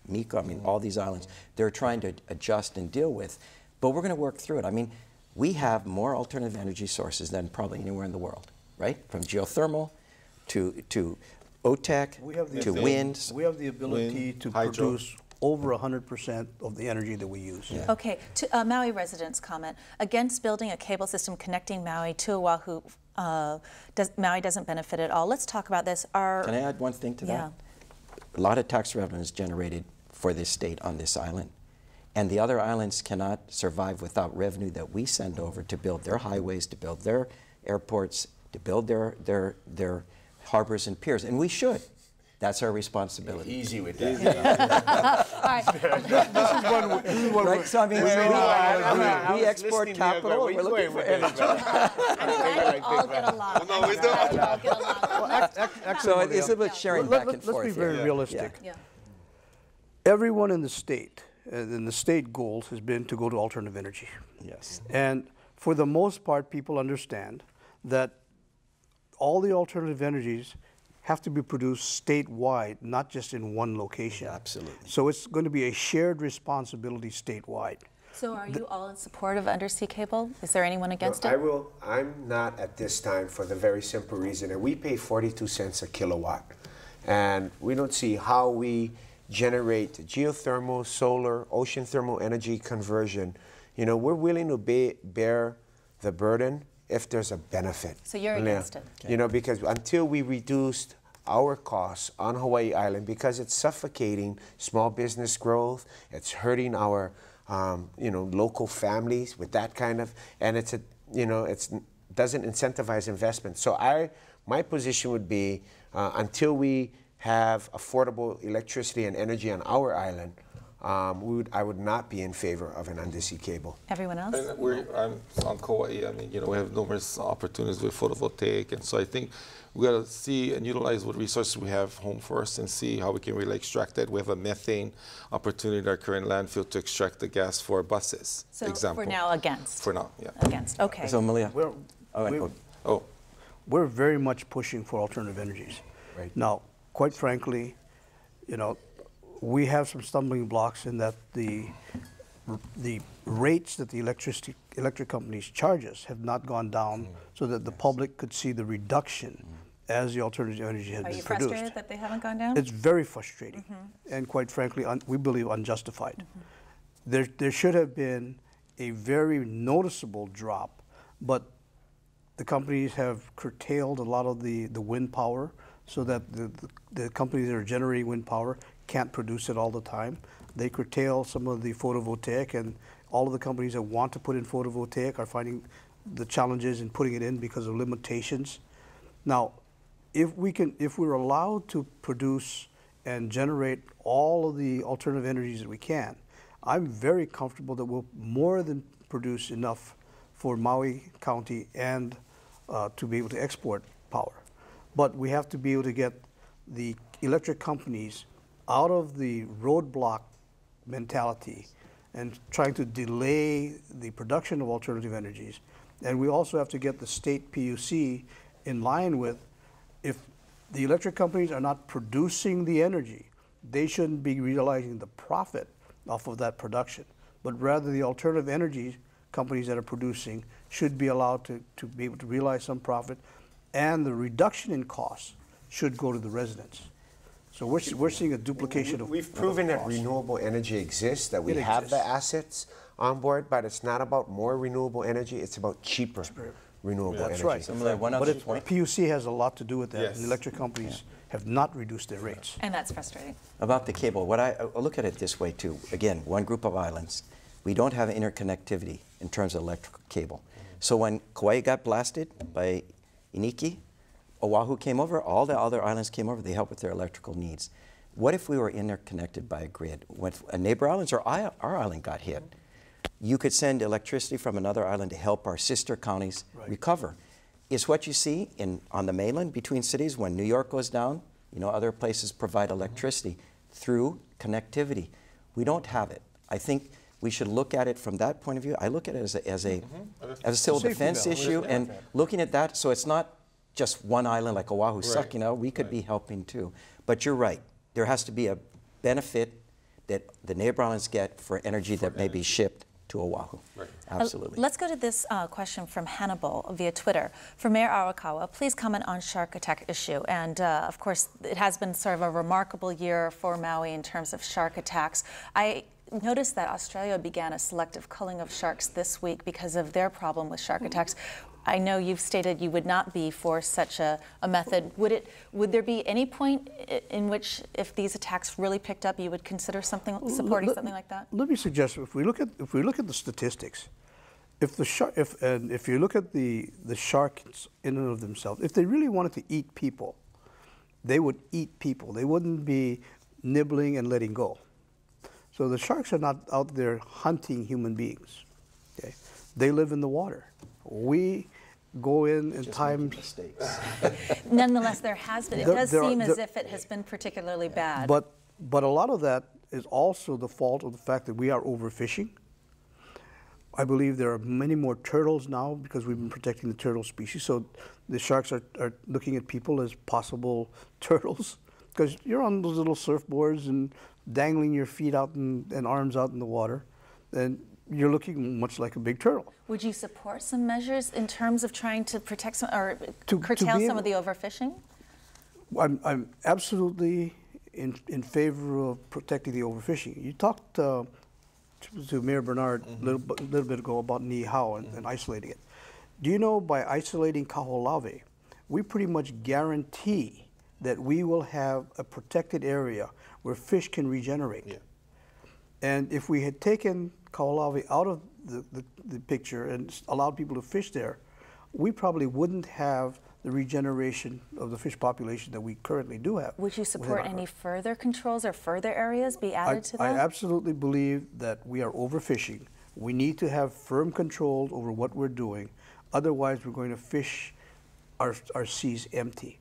Miko, I mean, all these islands, they're trying to adjust and deal with. But we're going to work through it. I mean, we have more alternative energy sources than probably anywhere in the world. right? From geothermal to OTEC to wind.
We have the ability to
hydro.
produce over 100% of the energy that we use.
Yeah.
Okay, to Maui residents comment, against building a cable system connecting Maui to Oahu, Maui doesn't benefit at all. Let's talk about this.
Can I add one thing to that?
Yeah.
A lot of tax revenue is generated for this state on this island. And the other islands cannot survive without revenue that we send over to build their highways, to build their airports, to build their harbors and piers. And we should. That's our responsibility.
Easy with that.
All right.
This is one
Right? So I mean, we export capital. We're looking for energy.
All get along.
No, we don't.
All get along.
So it's a bit sharing back and forth.
Let's be very
here.
realistic.
Yeah.
Everyone in the state, and the state goals has been to go to alternative energy.
Yes.
And for the most part, people understand that all the alternative energies have to be produced statewide, not just in one location.
Absolutely.
So it's going to be a shared responsibility statewide.
So are you all in support of undersea cable? Is there anyone against it?
I'm not at this time for the very simple reason that we pay 42 cents a kilowatt. And we don't see how we generate geothermal, solar, ocean thermal energy conversion. You know, we're willing to bear the burden if there's a benefit.
So you're against it?
You know, because until we reduced our costs on Hawaii Island, because it's suffocating small business growth, it's hurting our, you know, local families with that kind of, and it's doesn't incentivize investment. So my position would be until we have affordable electricity and energy on our island, I would not be in favor of an undersea cable.
Everyone else?
And I'm on Kauai. I mean, you know, we have numerous opportunities with photovoltaic, and so I think we got to see and utilize what resources we have home first and see how we can really extract that. We have a methane opportunity in our current landfill to extract the gas for buses,
So
example.
for now, against?
For now, yeah.
Against, okay.
So Malia.
Oh,
We're very much pushing for alternative energies.
Right.
Now, quite frankly, you know, we have some stumbling blocks in that the rates that the electric companies charge us have not gone down so that the public could see the reduction as the alternative energy has
Are
been
you
produced.
frustrated that they haven't gone down?
It's very frustrating and quite frankly, we believe unjustified. There should have been a very noticeable drop, but the companies have curtailed a lot of the wind power so that the companies that are generating wind power can't produce it all the time. They curtail some of the photovoltaic, and all of the companies that want to put in photovoltaic are finding the challenges in putting it in because of limitations. Now, if we're allowed to produce and generate all of the alternative energies that we can, I'm very comfortable that we'll more than produce enough for Maui County and to be able to export power. But we have to be able to get the electric companies out of the roadblock mentality and trying to delay the production of alternative energies. And we also have to get the state PUC in line with, if the electric companies are not producing the energy, they shouldn't be realizing the profit off of that production, but rather the alternative energy companies that are producing should be allowed to be able to realize some profit, and the reduction in costs should go to the residents. So we're seeing a duplication of
We've proven that
costs.
renewable energy exists, that we
It
have the
exists.
assets on board, but it's not about more renewable energy, it's about cheaper renewable
That's
energy.
right.
Similar, one
But
other
it,
point
PUC has a lot to do with that.
Yes.
And electric companies have not reduced their rates.
And that's frustrating.
about the cable. What I look at it this way too. Again, one group of islands. We don't have interconnectivity in terms of electrical cable. So when Kauai got blasted by Iniki, Oahu came over, all the other islands came over, they helped with their electrical needs. What if we were interconnected by a grid? When a neighbor islands or our island got hit, you could send electricity from another island to help our sister counties recover. It's what you see on the mainland between cities when New York goes down, you know, other places provide electricity through connectivity. We don't have it. I think we should look at it from that point of view. I look at it as a civil
Safety
defense
valve.
issue, and looking at that, so it's not just one island like Oahu sucking out, we could be helping too. But you're right, there has to be a benefit that the neighbor islands get for energy that may be shipped to Oahu.
Right.
Absolutely.
Let's go to this question from Hannibal via Twitter. For Mayor Arakawa, please comment on shark attack issue. And of course, it has been sort of a remarkable year for Maui in terms of shark attacks. I noticed that Australia began a selective culling of sharks this week because of their problem with shark attacks. I know you've stated you would not be for such a method. Would there be any point in which, if these attacks really picked up, you would consider supporting something like that?
Let me suggest, if we look at the statistics, if you look at the sharks in and of themselves, if they really wanted to eat people, they would eat people. They wouldn't be nibbling and letting go. So the sharks are not out there hunting human beings. Okay, they live in the water. We go in times.
Mistakes.
Nonetheless, there has been. It does seem as if it has been particularly bad.
But a lot of that is also the fault of the fact that we are overfishing. I believe there are many more turtles now because we've been protecting the turtle species. So the sharks are looking at people as possible turtles because you're on those little surfboards and dangling your feet out and arms out in the water, and you're looking much like a big turtle.
Would you support some measures in terms of trying to protect some, or curtail some of the overfishing?
I'm absolutely in favor of protecting the overfishing. You talked to Mayor Bernard a little bit ago about Niihau and isolating it. Do you know by isolating Kaho'olawe, we pretty much guarantee that we will have a protected area where fish can regenerate. Yeah. And if we had taken Kaho'olawe out of the picture and allowed people to fish there, we probably wouldn't have the regeneration of the fish population that we currently do have.
Would you support any further controls or further areas be added to that?
I absolutely believe that we are overfishing. We need to have firm controls over what we're doing. Otherwise, we're going to fish our seas empty.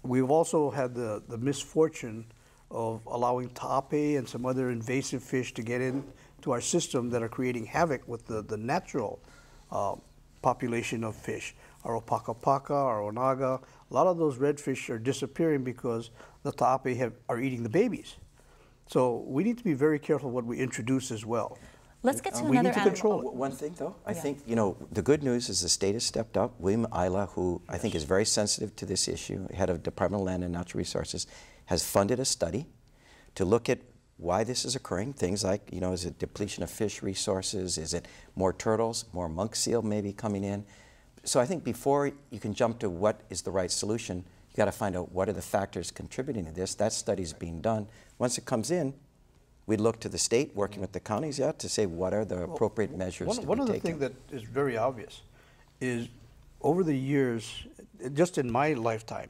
We've also had the misfortune of allowing tape and some other invasive fish to get into our system that are creating havoc with the natural population of fish. Our opakapaka, our onaga, a lot of those redfish are disappearing because the tape are eating the babies. So we need to be very careful what we introduce as well.
Let's get to
we
another
need to
animal.
control it.
One thing, though, I think, the good news is the state has stepped up. William Isla, who I think is very sensitive to this issue, head of Department of Land and Natural Resources, has funded a study to look at why this is occurring. Things like, is it depletion of fish resources? Is it more turtles, more monk seal maybe coming in? So I think before you can jump to what is the right solution, you got to find out what are the factors contributing to this. That study's being done. Once it comes in, we'd look to the state, working with the counties, to say what are the appropriate measures to be taken.
One of the things that is very obvious is over the years, just in my lifetime,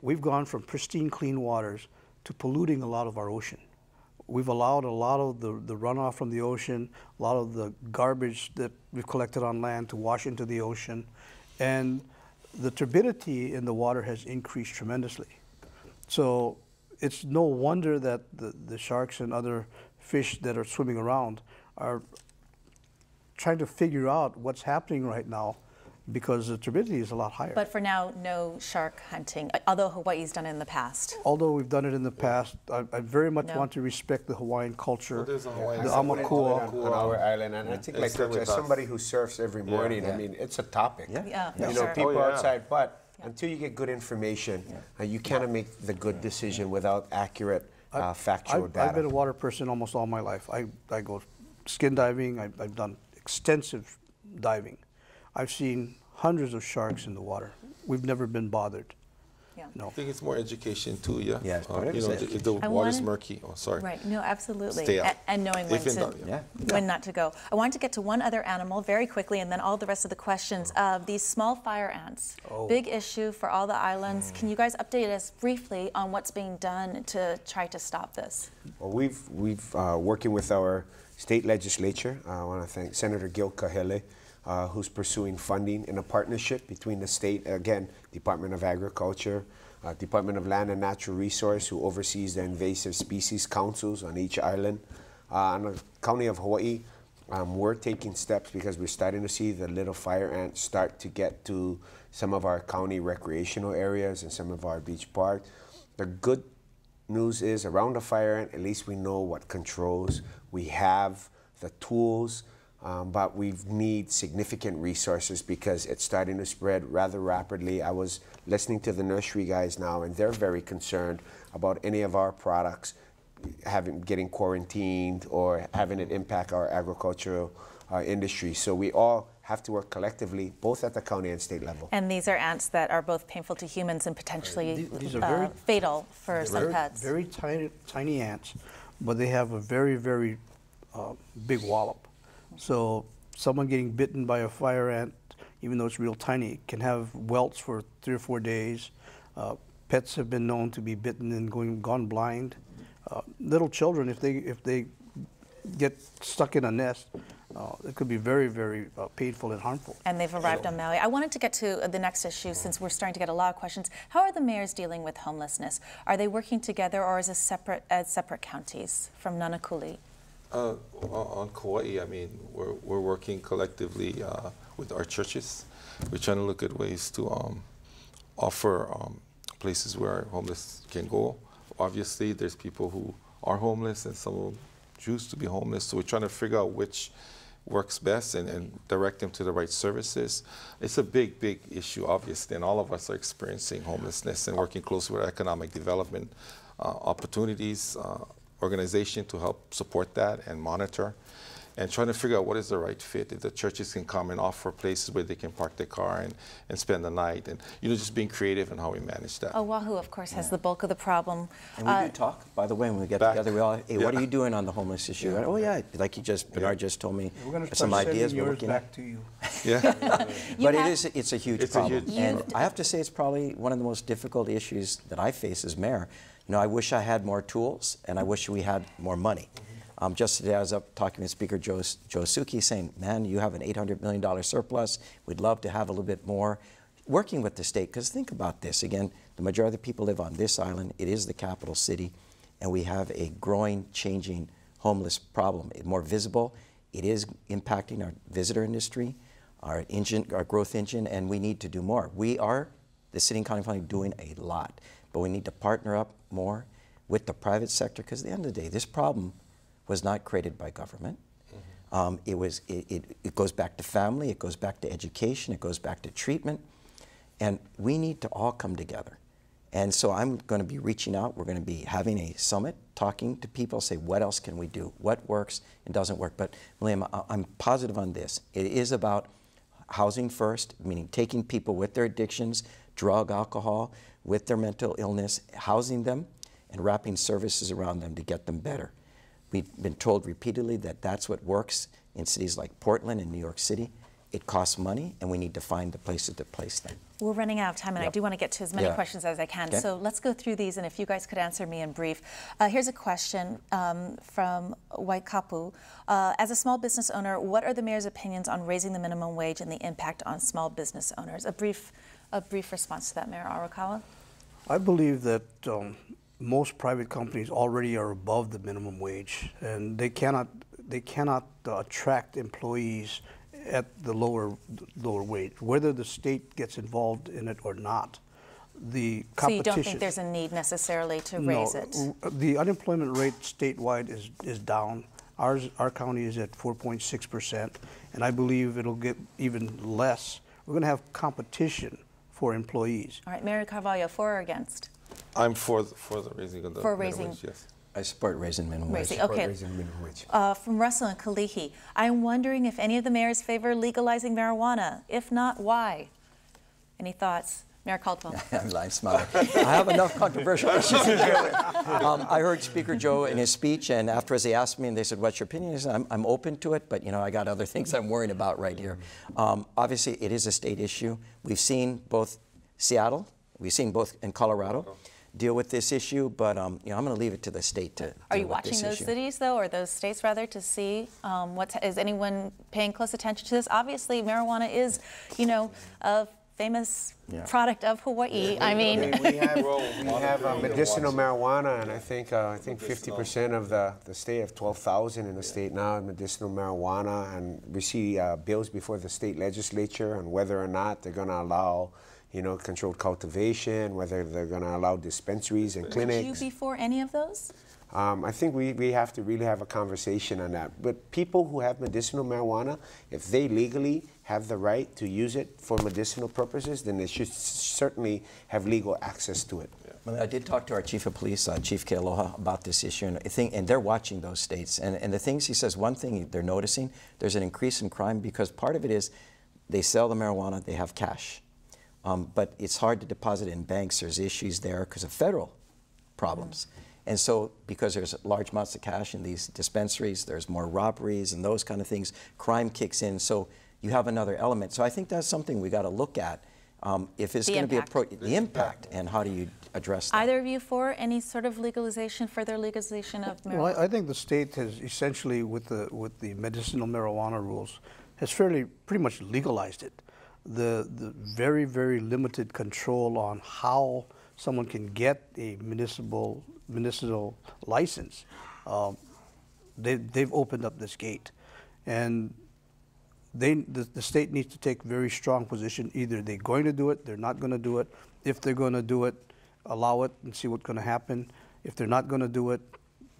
we've gone from pristine, clean waters to polluting a lot of our ocean. We've allowed a lot of the runoff from the ocean, a lot of the garbage that we've collected on land to wash into the ocean, and the turbidity in the water has increased tremendously. So it's no wonder that the sharks and other fish that are swimming around are trying to figure out what's happening right now because the turbidity is a lot higher.
But for now, no shark hunting, although Hawaii's done it in the past.
Although we've done it in the past, I very much want to respect the Hawaiian culture,
Well, there's a Hawaiian
the
culture.
Amakua.
on our island, and I think
It's
like
with
as
us.
somebody who surfs every morning, I mean, it's a topic.
Yeah,
You
for
know,
sure.
people
Oh, yeah.
outside, but until you get good information, you cannot make the good decision without accurate, factual data.
I've been a water person almost all my life. I go skin diving. I've done extensive diving. I've seen hundreds of sharks in the water. We've never been bothered.
Yeah.
No.
I think it's more education too, yeah?
Yeah, it's part of it.
If the
I
water's
wanted-
murky, sorry.
Right, no, absolutely.
Stay out.
And knowing when
If in
to,
doubt, yeah.
when not to go. I want to get to one other animal very quickly, and then all the rest of the questions. These small fire ants, big issue for all the islands. Can you guys update us briefly on what's being done to try to stop this?
Well, we've working with our state legislature. I want to thank Senator Gil Kahele, who's pursuing funding in a partnership between the state, again, Department of Agriculture, Department of Land and Natural Resource, who oversees the invasive species councils on each island. On the County of Hawaii, we're taking steps because we're starting to see the little fire ants start to get to some of our county recreational areas and some of our beach parks. The good news is around the fire ant, at least we know what controls. We have the tools. but we need significant resources because it's starting to spread rather rapidly. I was listening to the nursery guys now, and they're very concerned about any of our products getting quarantined or having it impact our agricultural industry. So we all have to work collectively, both at the county and state level.
And these are ants that are both painful to humans and potentially
These are
fatal for some pets.
Very tiny ants, but they have a very big wallop. So someone getting bitten by a fire ant, even though it's real tiny, can have welts for 3 or 4 days. Pets have been known to be bitten and gone blind. Little children, if they get stuck in a nest, it could be very painful and harmful.
And they've arrived on Maui. I wanted to get to the next issue since we're starting to get a lot of questions. How are the mayors dealing with homelessness? Are they working together or is it separate counties? From Nanakuli.
On Kauai, I mean, we're working collectively with our churches. We're trying to look at ways to offer places where homeless can go. Obviously, there's people who are homeless and some of them choose to be homeless. So we're trying to figure out which works best and direct them to the right services. It's a big issue, obviously, and all of us are experiencing homelessness and working closely with economic development opportunities, organization to help support that and monitor, and trying to figure out what is the right fit. If the churches can come and offer places where they can park their car and spend the night, and just being creative in how we manage that.
Oahu, of course, has the bulk of the problem.
And we do talk, by the way, when we get together, we all, hey, what are you doing on the homeless issue? Oh yeah, like Bernard just told me some ideas we're looking at.
To you.
Yeah, but it's a huge problem. And I have to say it's probably one of the most difficult issues that I face as mayor. I wish I had more tools, and I wish we had more money. Just today I was up talking with Speaker Joe Suki saying, man, you have an $800 million surplus. We'd love to have a little bit more. Working with the state, because think about this. Again, the majority of the people live on this island. It is the capital city, and we have a growing, changing homeless problem. It's more visible. It is impacting our visitor industry, our growth engine, and we need to do more. We are, the city and county, doing a lot, but we need to partner up more with the private sector, because at the end of the day, this problem was not created by government. It goes back to family, it goes back to education, it goes back to treatment, and we need to all come together. And so I'm going to be reaching out. We're going to be having a summit, talking to people, say what else can we do, what works and doesn't work. But William, I'm positive on this. It is about housing first, meaning taking people with their addictions, drug, alcohol, with their mental illness, housing them, and wrapping services around them to get them better. We've been told repeatedly that that's what works in cities like Portland and New York City. It costs money, and we need to find the places to place them.
We're running out of time, and I do want to get to as many questions as I can.
Okay.
So let's go through these, and if you guys could answer me in brief. Here's a question from Waikapu. As a small business owner, what are the mayor's opinions on raising the minimum wage and the impact on small business owners? A brief response to that, Mayor Arakawa.
I believe that most private companies already are above the minimum wage, and they cannot attract employees at the lower wage, whether the state gets involved in it or not. The competition.
So you don't think there's a need necessarily to raise it?
The unemployment rate statewide is down. Our county is at 4.6%, and I believe it'll get even less. We're going to have competition for employees.
All right, Mayor Carvalho, for or against?
I'm for the raising of the minimum wage, yes.
I support raising minimum wage.
Okay. From Russell and Kalihi, I'm wondering if any of the mayors favor legalizing marijuana. If not, why? Any thoughts? Mayor Caldwell.
I'm smiling. I have enough controversial issues to deal with. I heard Speaker Joe in his speech, and afterwards they asked me, and they said, what's your opinion? I said, I'm open to it, but I got other things I'm worrying about right here. Obviously, it is a state issue. We've seen both Seattle, we've seen both in Colorado deal with this issue, but I'm going to leave it to the state to
Are you watching those cities, though, or those states, rather, to see is anyone paying close attention to this? Obviously, marijuana is, a famous product of Hawaii. I mean,
we have medicinal marijuana, and I think 50% of the state have 12,000 in the state now medicinal marijuana, and we see bills before the state legislature on whether or not they're going to allow controlled cultivation, whether they're going to allow dispensaries and clinics.
Would you be for any of those?
I think we have to really have a conversation on that. But people who have medicinal marijuana, if they legally have the right to use it for medicinal purposes, then they should certainly have legal access to it.
Well, I did talk to our chief of police, Chief Kealoha, about this issue, and they're watching those states. And the things he says, one thing they're noticing, there's an increase in crime because part of it is they sell the marijuana, they have cash. But it's hard to deposit in banks. There's issues there because of federal problems. And so because there's large amounts of cash in these dispensaries, there's more robberies and those kind of things, crime kicks in. So you have another element. So I think that's something we got to look at. If it's going to be the impact, and how do you address that?
Either of you for any sort of legalization, further legalization of marijuana?
Well, I think the state has essentially, with the medicinal marijuana rules, has pretty much legalized it. The very, very limited control on how someone can get a medicinal license, they've opened up this gate, and the state needs to take very strong position. Either they're going to do it, they're not going to do it. If they're going to do it, allow it and see what's going to happen. If they're not going to do it,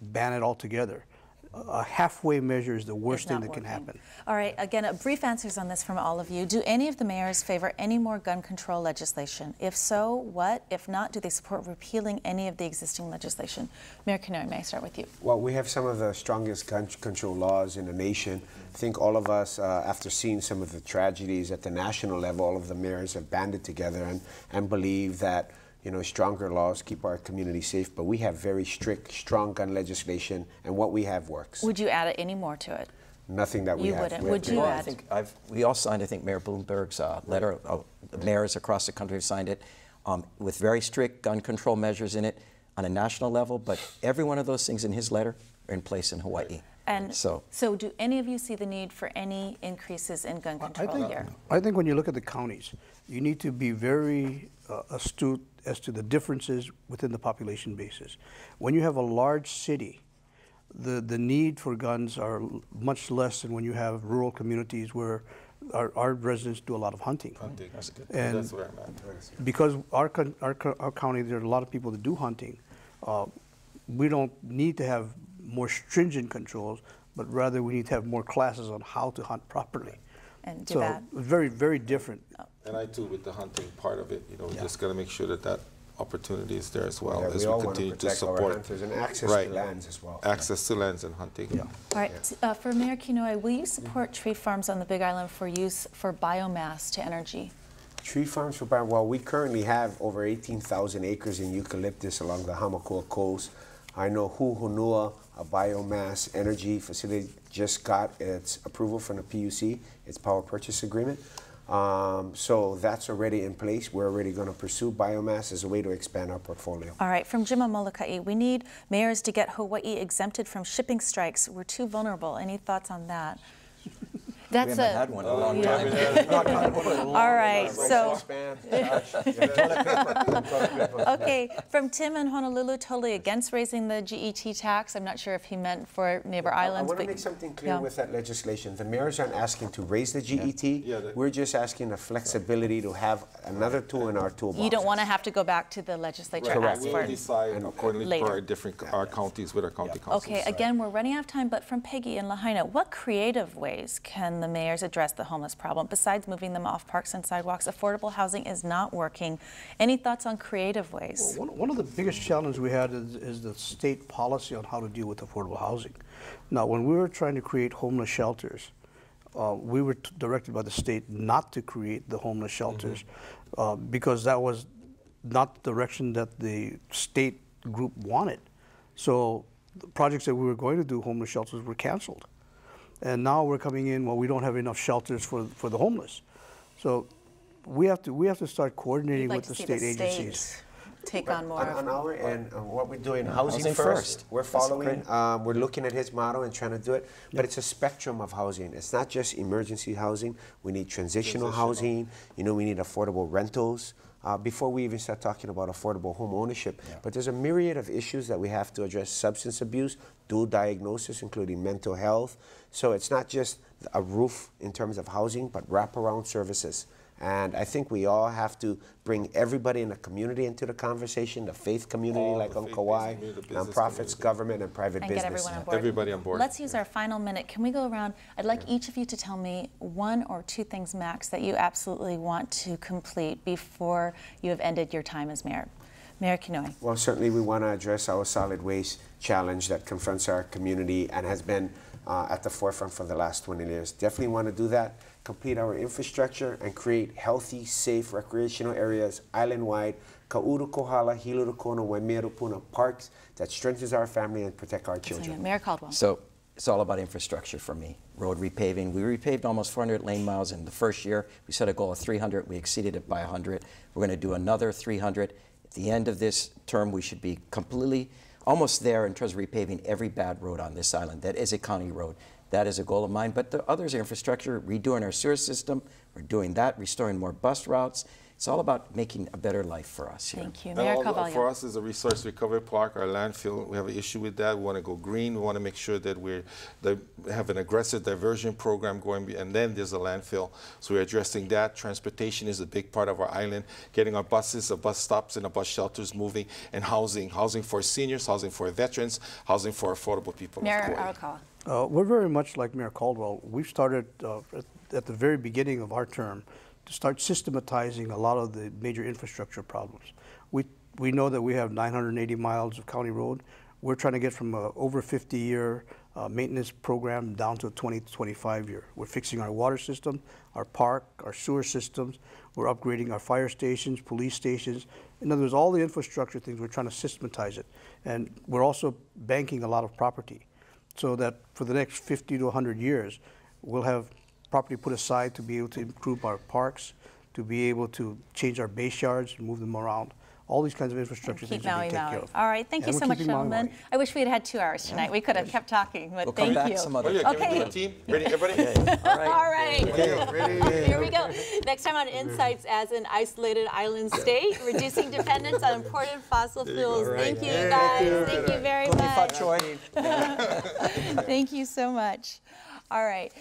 ban it altogether. A halfway measure is the worst thing that can happen.
All right, again, brief answers on this from all of you. Do any of the mayors favor any more gun control legislation? If so, what? If not, do they support repealing any of the existing legislation? Mayor Kenoi, may I start with you?
Well, we have some of the strongest gun control laws in the nation. I think all of us, after seeing some of the tragedies at the national level, all of the mayors have banded together and believe that stronger laws keep our community safe, but we have very strict, strong gun legislation, and what we have works.
Would you add any more to it?
Nothing that we have.
You wouldn't. Would you add?
I think we all signed, I think, Mayor Bloomberg's letter. The mayors across the country have signed it with very strict gun control measures in it on a national level, but every one of those things in his letter are in place in Hawaii.
And so do any of you see the need for any increases in gun control here?
I think when you look at the counties, you need to be very astute as to the differences within the population bases. When you have a large city, the need for guns are much less than when you have rural communities where our residents do a lot of hunting.
That's good.
And
that's where I'm at.
Because our county, there are a lot of people that do hunting. We don't need to have more stringent controls, but rather we need to have more classes on how to hunt properly.
And do
so
that.
very, very different.
And I too, with the hunting part of it, we just got to make sure that opportunity is there as well, as
we
we continue to support
our hunters and access to lands as well.
Access to lands and hunting.
Yeah.
All right, for Mayor Kenoi, will you support tree farms on the Big Island for use for biomass to energy?
Tree farms for biomass, well, we currently have over 18,000 acres in eucalyptus along the Hamakua coast. I know Huhonua, a biomass energy facility, just got its approval from the PUC, its power purchase agreement. So that's already in place. We're already going to pursue biomass as a way to expand our portfolio.
All right, from Jima Molokai, we need mayors to get Hawaii exempted from shipping strikes. We're too vulnerable. Any thoughts on that? That's
we haven't had one in a long time.
All right, so okay, from Tim in Honolulu, totally against raising the GET tax. I'm not sure if he meant for neighbor islands.
I want to make something clear with that legislation. The mayors aren't asking to raise the GET. We're just asking the flexibility to have another tool in our toolbox.
You don't want to have to go back to the legislature and ask for
We'll decide accordingly for our counties with our county councils.
Okay, again, we're running out of time, but from Peggy in Lahaina, what creative ways can the mayors address the homeless problem? Besides moving them off parks and sidewalks, affordable housing is not working. Any thoughts on creative ways?
Well, one of the biggest challenges we had is the state policy on how to deal with affordable housing. Now, when we were trying to create homeless shelters, we were directed by the state not to create the homeless shelters because that was not the direction that the state group wanted. So the projects that we were going to do, homeless shelters, were canceled. And now we're coming in, well, we don't have enough shelters for the homeless. So we have to start coordinating with the state agencies.
Take on more.
On our end, what we're doing, housing first. We're following, we're looking at his model and trying to do it, but it's a spectrum of housing. It's not just emergency housing. We need transitional housing. We need affordable rentals. Before we even start talking about affordable home ownership. But there's a myriad of issues that we have to address: substance abuse, dual diagnosis, including mental health. So it's not just a roof in terms of housing, but wraparound services. And I think we all have to bring everybody in the community into the conversation, the faith community like on Kauai, nonprofits, government, and private business.
Get everyone on board.
Everybody on board.
Let's use our final minute. Can we go around? I'd like each of you to tell me 1 or 2 things max that you absolutely want to complete before you have ended your time as mayor. Mayor Kenoi.
Well, certainly we want to address our solid waste challenge that confronts our community and has been at the forefront for the last 20 years. Definitely want to do that, complete our infrastructure, and create healthy, safe recreational areas island-wide, Ka'uru Kohala, Hiluru Kona, Waimeru Puna parks that strengthens our family and protect our children.
Mayor Caldwell.
So it's all about infrastructure for me. Road repaving. We repaved almost 400 lane miles in the first year. We set a goal of 300. We exceeded it by 100. We're going to do another 300. At the end of this term, we should be completely almost there in terms of repaving every bad road on this island. That is a county road. That is a goal of mine. But the others are infrastructure, redoing our sewer system. We're doing that, restoring more bus routes. It's all about making a better life for us here.
Thank you. Mayor Carvalho.
For us as a resource recovery park, our landfill, we have an issue with that. We want to go green. We want to make sure that we have an aggressive diversion program going, and then there's a landfill. So we're addressing that. Transportation is a big part of our island, getting our buses, the bus stops, and the bus shelters moving, and housing. Housing for seniors, housing for veterans, housing for affordable people.
Mayor Arakawa.
We're very much like Mayor Caldwell. We've started at the very beginning of our term to start systematizing a lot of the major infrastructure problems. We know that we have 980 miles of county road. We're trying to get from a over 50-year maintenance program down to a 20 to 25-year. We're fixing our water system, our park, our sewer systems. We're upgrading our fire stations, police stations. In other words, all the infrastructure things, we're trying to systematize it. And we're also banking a lot of property so that for the next 50 to 100 years, we'll have property put aside to be able to improve our parks, to be able to change our base yards, move them around. All these kinds of infrastructure things are being taken care of.
All right, thank you so much, gentlemen. I wish we had 2 hours tonight. We could have kept talking, but
We'll
thank
come back
you.
some other
time.
Okay.
Team, ready, everybody?
All right. Here we go. Next time on Insights, as an isolated island state, reducing dependence on imported fossil fuels. Thank you, guys. Thank you very much. Thank you so much. All right.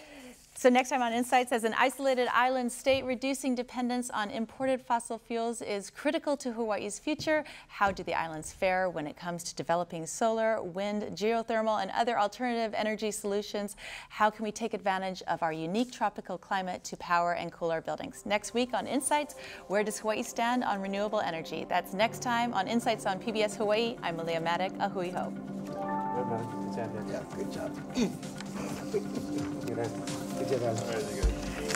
So next time on Insights, as an isolated island state, reducing dependence on imported fossil fuels is critical to Hawaii's future. How do the islands fare when it comes to developing solar, wind, geothermal, and other alternative energy solutions? How can we take advantage of our unique tropical climate to power and cool our buildings? Next week on Insights, where does Hawaii stand on renewable energy? That's next time on Insights on PBS Hawaii. I'm Malia Maddock. Ahui ho.
Good job. Good job. Good job.